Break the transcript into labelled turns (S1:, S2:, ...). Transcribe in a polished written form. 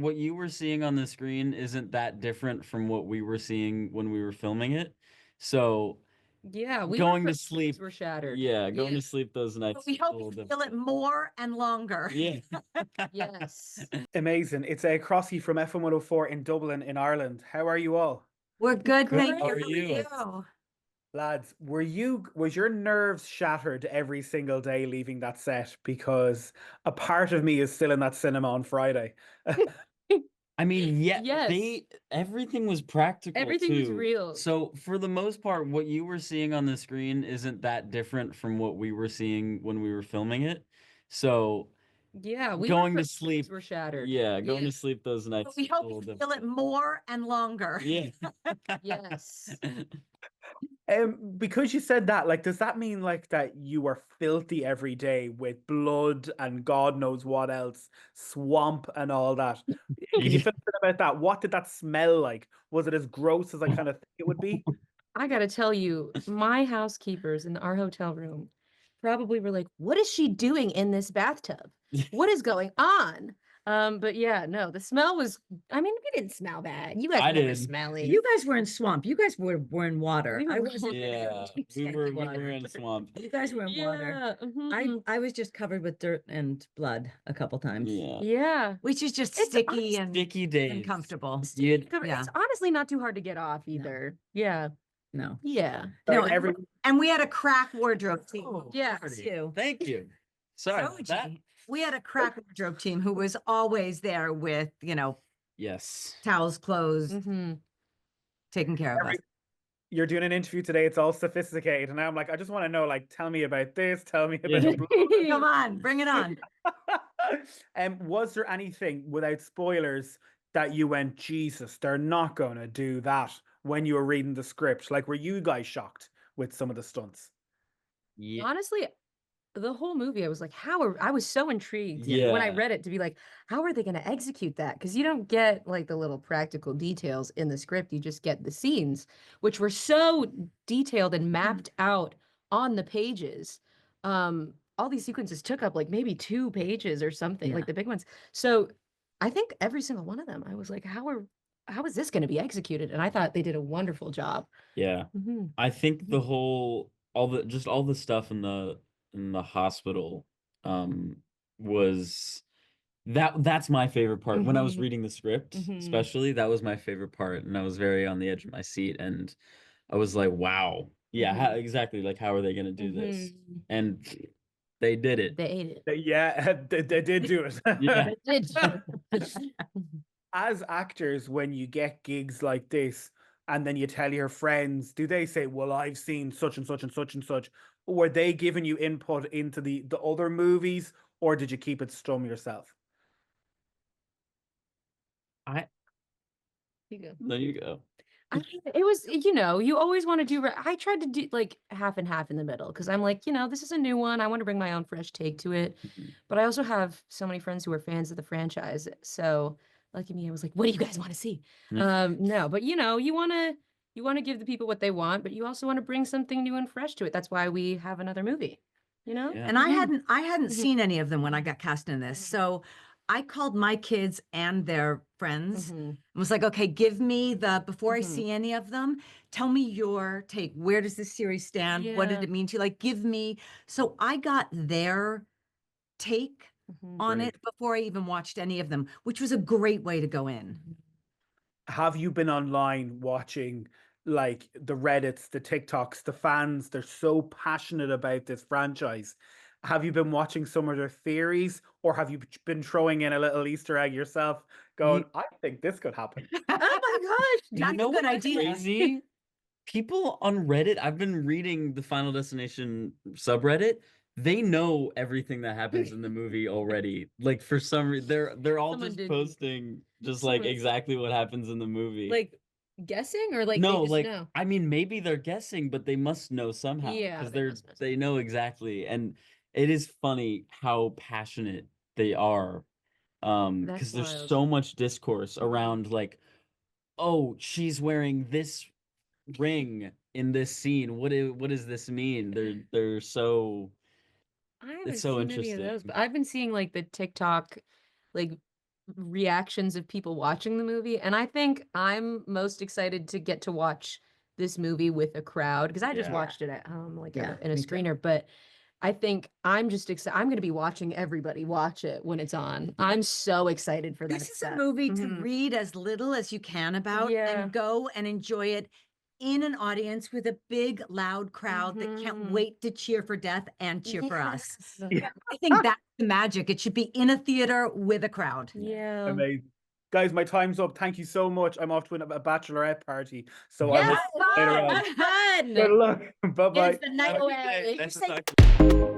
S1: what you were seeing on the screen isn't that different from what we were seeing when we were filming it. So
S2: Yeah,
S1: going to sleep,
S2: were shattered.
S1: yeah, going to sleep those nights.
S3: We hope you feel it more and longer.
S1: Yeah.
S2: Yes.
S4: Amazing. It's a Crossy from FM 104 in Dublin, in Ireland. How are you all?
S3: We're good, thank
S1: How
S3: you.
S1: are you?
S4: Lads, was your nerves shattered every single day leaving that set? Because a part of me is still in that cinema on Friday.
S1: I mean, yeah,
S2: Yes.
S1: everything was practical
S2: Everything was
S1: too.
S2: real.
S1: So for the most part, what you were seeing on the screen isn't that different from what we were seeing when we were filming it. So
S2: Yeah,
S1: going to sleep,
S2: were shattered.
S1: yeah, going to sleep those nights.
S3: We hope you feel it more and longer.
S1: Yeah.
S2: Yes.
S4: Because you said that, like, does that mean like that you were filthy every day with blood and God knows what else, swamp and all that? Can you fill in about that? What did that smell like? Was it as gross as I kind of think it would be?
S2: I gotta tell you, my housekeepers in our hotel room probably were like, "What is she doing in this bathtub? What is going on?" But yeah, no, the smell was, I mean, we didn't smell bad. You guys
S1: I
S2: were never
S1: did.
S2: smelly.
S3: You guys were in swamp. You guys were in water.
S2: We were
S3: I
S2: in
S3: wasn't.
S1: Yeah, we were in swamp.
S3: You guys were in water.
S2: Yeah. Mhm.
S5: I was just covered with dirt and blood a couple times.
S1: Yeah.
S2: Yeah.
S3: Which is just
S2: It's
S3: sticky and
S1: Sticky days.
S3: uncomfortable.
S1: You'd-
S3: Yeah.
S2: It's honestly not too hard to get off either. Yeah.
S5: No.
S2: Yeah.
S3: No,
S4: Like, every
S3: and we had a crack wardrobe team.
S1: Oh,
S2: Yeah.
S1: Marty, thank you. Sorry
S3: So
S1: about that.
S3: we had a crack wardrobe team who was always there with,
S1: Yes.
S3: towels, clothes,
S2: Mm-hmm.
S3: taking care of us.
S4: you're doing an interview today, it's all sophisticated, and now I'm like, I just want to know, like, tell me about this, tell me about
S1: Yeah.
S4: the blood.
S3: Come on, bring it on.
S4: Was there anything without spoilers that you went, Jesus, they're not gonna do that when you were reading the script? Like, were you guys shocked with some of the stunts?
S1: Yeah.
S2: Honestly, the whole movie, I was like, I was so intrigued when I
S1: Yeah.
S2: read it to be like, how are they going to execute that? Because you don't get like the little practical details in the script. You just get the scenes, which were so detailed and mapped out on the pages. All these sequences took up like maybe 2 pages or something,
S5: Yeah.
S2: like the big ones. So I think every single one of them, I was like, how is this going to be executed? And I thought they did a wonderful job.
S1: Yeah.
S2: Mhm.
S1: I think the whole all the stuff in the hospital was that's my favorite part. When I was
S2: Mhm.
S1: reading the script,
S2: Mhm.
S1: especially, that was my favorite part, and I was very on the edge of my seat, and I was like, wow. Yeah, exactly, like how are they gonna do this?
S2: Mhm.
S1: And they did it.
S2: They ate it.
S4: Yeah, they did do it.
S1: Yeah.
S2: They did.
S4: As actors, when you get gigs like this, and then you tell your friends, do they say, well, I've seen such and such and such and such? Were they giving you input into the other movies, or did you keep it stum yourself?
S1: There you go.
S2: I mean, it was, you always want to do, I tried to do like half and half in the middle because I'm like, this is a new one. I want to bring my own fresh take to it.
S1: Mhm.
S2: But I also have so many friends who are fans of the franchise. So like me, I was like, what do you guys want to see? No, but you want to give the people what they want, but you also want to bring something new and fresh to it. That's why we have another movie,
S1: Yeah.
S3: And I hadn't
S2: Mhm.
S3: seen any of them when I got cast in this. So I called my kids and their friends
S2: Mhm.
S3: and was like, okay, give me before I
S2: Mhm.
S3: see any of them, tell me your take. Where does this series stand? What did
S2: Yeah.
S3: it mean to you? Like, give me. So I got their take
S2: Mhm.
S3: on
S1: Great.
S3: it before I even watched any of them, which was a great way to go in.
S4: Have you been online watching like the Reddits, the TikToks, the fans? They're so passionate about this franchise. Have you been watching some of their theories, or have you been throwing in a little Easter egg yourself, going, I think this could happen?
S3: Oh my gosh,
S1: You
S3: that's
S1: know
S3: a good
S1: what's
S3: idea.
S1: crazy? People on Reddit, I've been reading the Final Destination subreddit. They know everything that happens in the movie already. Like for some reason, they're all
S2: Someone
S1: just
S2: did-
S1: posting just like
S2: someone-
S1: exactly what happens in the movie.
S2: Like guessing or like
S1: No,
S2: they just
S1: like
S2: know?
S1: I mean, maybe they're guessing, but they must know somehow
S2: Yeah,
S1: because
S2: they must know
S1: they know exactly. And it is funny how passionate they are.
S2: That's
S1: Because there's
S2: wild.
S1: so much discourse around like, oh, she's wearing this ring in this scene. What does this mean? They're
S2: I haven't
S1: it's so
S2: seen any of those,
S1: interesting.
S2: but I've been seeing like the TikTok like reactions of people watching the movie. And I think I'm most excited to get to watch this movie with a crowd because I just
S4: Yeah.
S2: watched it at home, like
S5: Yeah,
S2: in a
S5: me too.
S2: screener. But I think I'm just excited. I'm going to be watching everybody watch it when it's on. I'm so excited for that.
S3: This is a
S2: stuff.
S3: movie to
S2: Mhm.
S3: read as little as you can about
S2: Yeah.
S3: and go and enjoy it in an audience with a big, loud crowd that can't wait to cheer for Death and cheer for us.
S2: Yes.
S4: Yeah.
S3: I think that's the magic. It should be in a theater with a crowd.
S2: Yeah.
S4: Amazing. Guys, my time's up. Thank you so much. I'm off to a bachelorette party. So I will
S2: Yes,
S4: later on.
S2: fun.
S4: Good luck. Bye bye.
S2: It's the night
S1: Have a good
S2: away.
S1: day. Nice to talk to you.